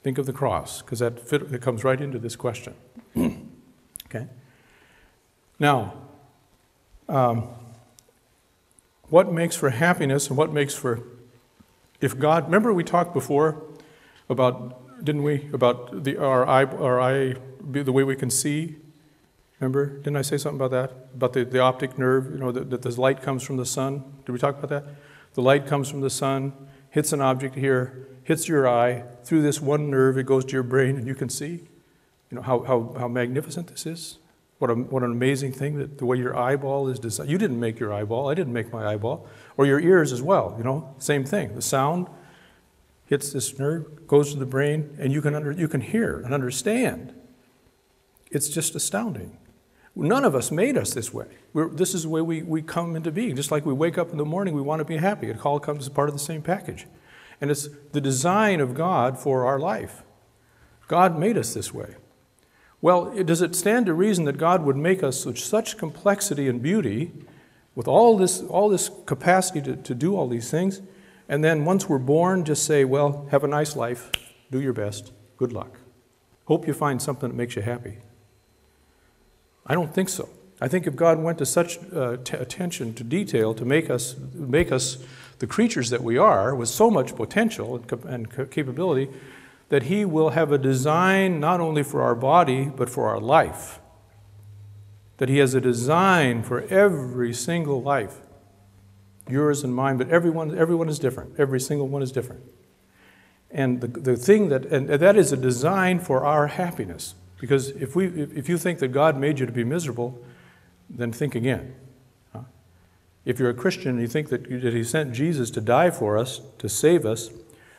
Think of the cross, because it comes right into this question. Okay? Now, what makes for happiness and what makes for, if God, remember we talked before about, didn't we, about the way we can see? Remember, didn't I say something about that? About the optic nerve, you know, that the light comes from the sun? Did we talk about that? The light comes from the sun, hits an object here, hits your eye, through this one nerve, it goes to your brain and you can see. You know how magnificent this is? What an amazing thing that the way your eyeball is designed. You didn't make your eyeball, I didn't make my eyeball. Or your ears as well, you know, same thing. The sound hits this nerve, goes to the brain, and you can hear and understand. It's just astounding. None of us made us this way. This is the way we come into being. Just like we wake up in the morning, we want to be happy. It all comes as part of the same package. And it's the design of God for our life. God made us this way. Well, does it stand to reason that God would make us with such complexity and beauty, with all this capacity to do all these things, and then once we're born, just say, well, have a nice life, do your best, good luck. Hope you find something that makes you happy. I don't think so. I think if God went to such attention to detail to make us the creatures that we are, with so much potential and capability, that He will have a design not only for our body, but for our life. That He has a design for every single life. Yours and mine, but everyone is different. Every single one is different. And the thing that is a design for our happiness. Because if you think that God made you to be miserable, then think again. If you're a Christian and you think that He sent Jesus to die for us, to save us,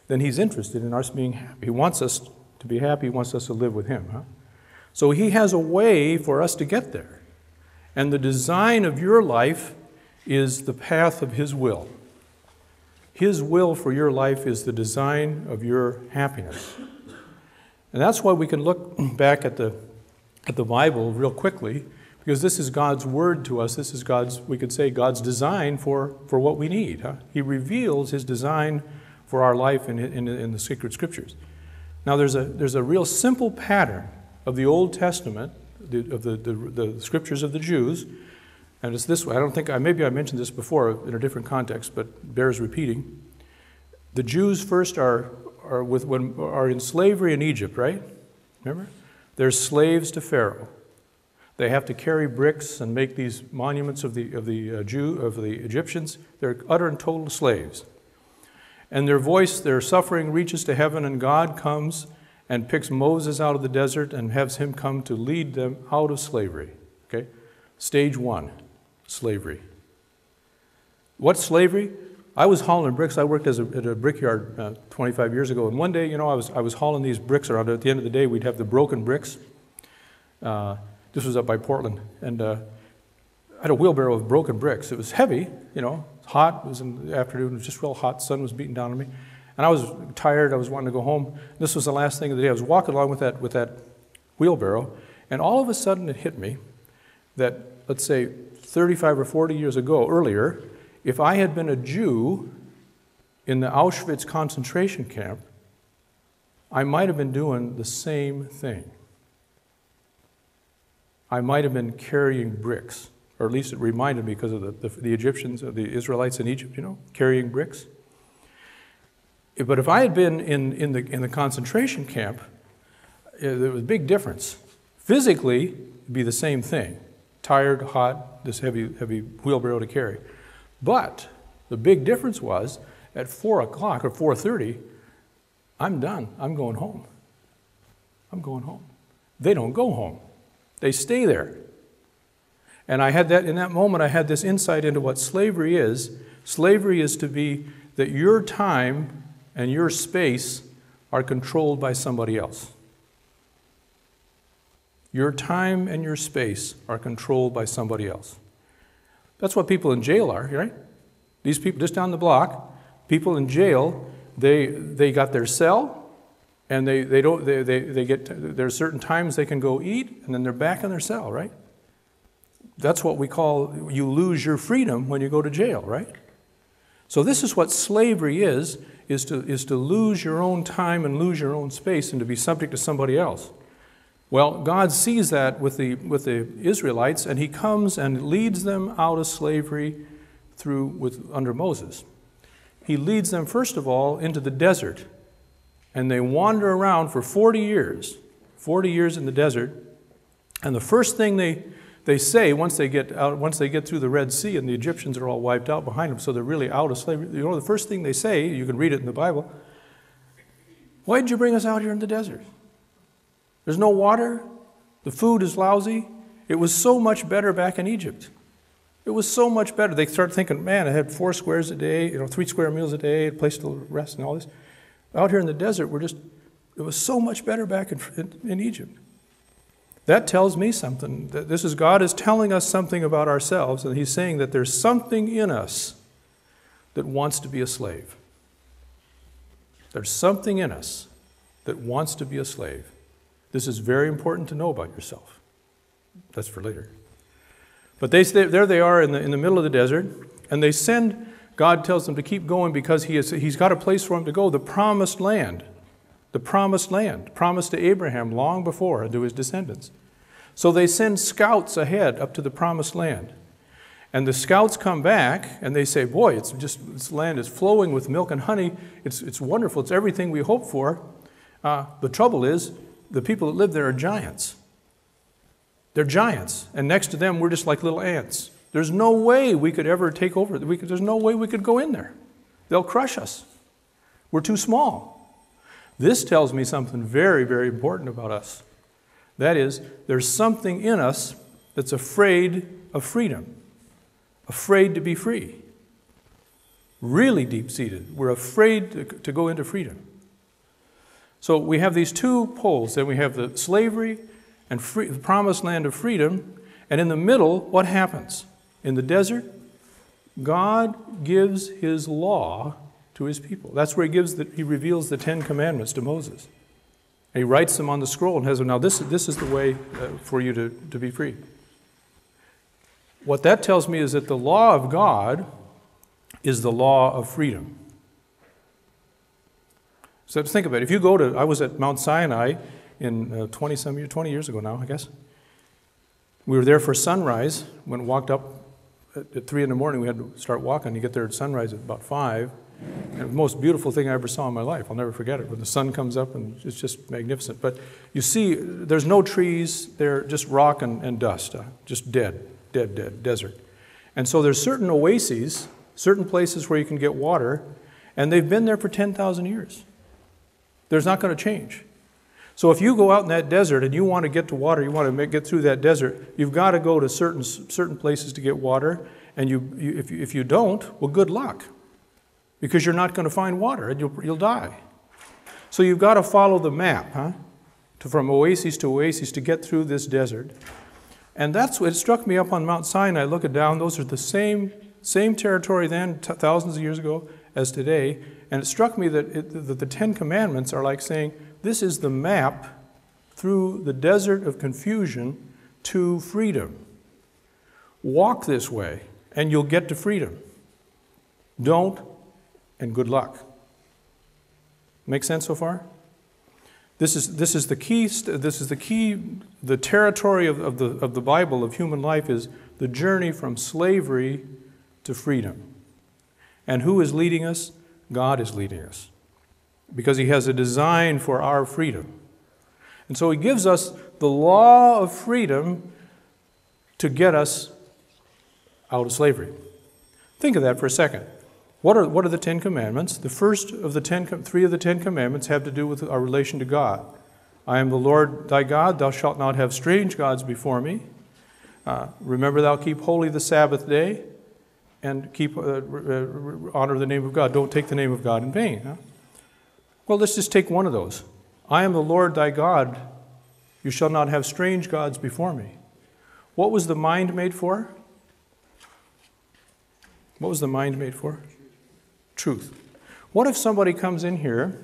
then He's interested in us being happy. He wants us to be happy. He wants us to live with Him. So He has a way for us to get there. And the design of your life is the path of His will. His will for your life is the design of your happiness. And that's why we can look back at the Bible real quickly, because this is God's word to us. This is we could say, God's design for what we need. He reveals His design for our life in the sacred scriptures. Now there's a real simple pattern of the Old Testament, of the scriptures of the Jews, and it's this way. I don't think, maybe I mentioned this before in a different context, but bears repeating. The Jews first are in slavery in Egypt, right? Remember? They're slaves to Pharaoh. They have to carry bricks and make these monuments of the Egyptians. They're utter and total slaves. And their suffering reaches to heaven, and God comes and picks Moses out of the desert and has him come to lead them out of slavery. Okay? Stage one, slavery. What's slavery? I was hauling bricks. I worked at a brickyard 25 years ago, and one day, I was hauling these bricks around. At the end of the day, we'd have the broken bricks. This was up by Portland, and I had a wheelbarrow of broken bricks. It was heavy, hot. It was in the afternoon. It was just real hot. The sun was beating down on me, and I was tired. I was wanting to go home. This was the last thing of the day. I was walking along with that wheelbarrow, and all of a sudden it hit me that, let's say, 35 or 40 years earlier, if I had been a Jew in the Auschwitz concentration camp, I might have been doing the same thing. I might have been carrying bricks, or at least it reminded me because of the Egyptians, or the Israelites in Egypt, carrying bricks. But if I had been in the concentration camp, there was a big difference. Physically, it'd be the same thing. Tired, hot, this heavy wheelbarrow to carry. But the big difference was, at 4 o'clock or 4:30, I'm done. I'm going home. I'm going home. They don't go home. They stay there. And in that moment, I had this insight into what slavery is. Slavery is to be that your time and your space are controlled by somebody else. Your time and your space are controlled by somebody else. That's what people in jail are, right? These people just down the block, people in jail, they got their cell, and there's certain times they can go eat, and then they're back in their cell, right? That's what we call, you lose your freedom when you go to jail, right? So this is what slavery is. is to lose your own time and lose your own space and to be subject to somebody else. Well, God sees that with the Israelites, and he comes and leads them out of slavery under Moses. He leads them, first of all, into the desert, and they wander around for 40 years in the desert, and the first thing they say once they get through the Red Sea and the Egyptians are all wiped out behind them, so they're really out of slavery, the first thing they say, you can read it in the Bible, "Why did you bring us out here in the desert? There's no water. The food is lousy. It was so much better back in Egypt. It was so much better." They start thinking, man, I had 4 squares a day, 3 square meals a day, a place to rest and all this. Out here in the desert, it was so much better back in Egypt. That tells me something. That God is telling us something about ourselves, and he's saying that there's something in us that wants to be a slave. There's something in us that wants to be a slave. This is very important to know about yourself. That's for later. But there they are in the middle of the desert, and God tells them to keep going because he's got a place for them to go, the promised land. The promised land, promised to Abraham long before and to his descendants. So they send scouts ahead up to the promised land. And the scouts come back and they say, boy, this land is flowing with milk and honey. It's wonderful. It's everything we hoped for. The trouble is, the people that live there are giants. They're giants. And next to them, we're just like little ants. There's no way we could ever take over. There's no way we could go in there. They'll crush us. We're too small. This tells me something very, very important about us. That is, there's something in us that's afraid of freedom, afraid to be free. Really deep-seated. We're afraid to go into freedom. So we have these 2 poles. Then we have the slavery and the promised land of freedom. And in the middle, what happens? In the desert, God gives his law to his people. That's where he reveals the 10 commandments to Moses. And he writes them on the scroll and has them, now this is the way for you to be free. What that tells me is that the law of God is the law of freedom. So think about it. If you I was at Mount Sinai in 20 years ago now, I guess. We were there for sunrise. Walked up at 3 in the morning. We had to start walking. You get there at sunrise at about 5. And the most beautiful thing I ever saw in my life. I'll never forget it. When the sun comes up, and it's just magnificent. But you see, there's no trees. They're just rock and dust. Just dead desert. And so there's certain oases, certain places where you can get water, and they've been there for 10,000 years. There's not going to change. So if you go out in that desert and you want to get to water, you want to get through that desert, you've got to go to certain places to get water. And if you don't, well, good luck. Because you're not going to find water and you'll die. So you've got to follow the map, from oasis to oasis to get through this desert. And that's what struck me up on Mount Sinai. Looking down, those are the same territory then, thousands of years ago, as today. And it struck me that the 10 Commandments are like saying, this is the map through the desert of confusion to freedom. Walk this way, and you'll get to freedom. Don't, and good luck. Make sense so far? This is the key. The territory of the Bible, of human life, is the journey from slavery to freedom. And who is leading us? God is leading us, because he has a design for our freedom. And so he gives us the law of freedom to get us out of slavery. Think of that for a second. What are the 10 Commandments? The first of the 3 of the 10 Commandments have to do with our relation to God. I am the Lord thy God. Thou shalt not have strange gods before me. Remember, thou keep holy the Sabbath day, and keep honor the name of God. Don't take the name of God in vain. Well, let's just take one of those. I am the Lord thy God. You shall not have strange gods before me. What was the mind made for? What was the mind made for? Truth. What if somebody comes in here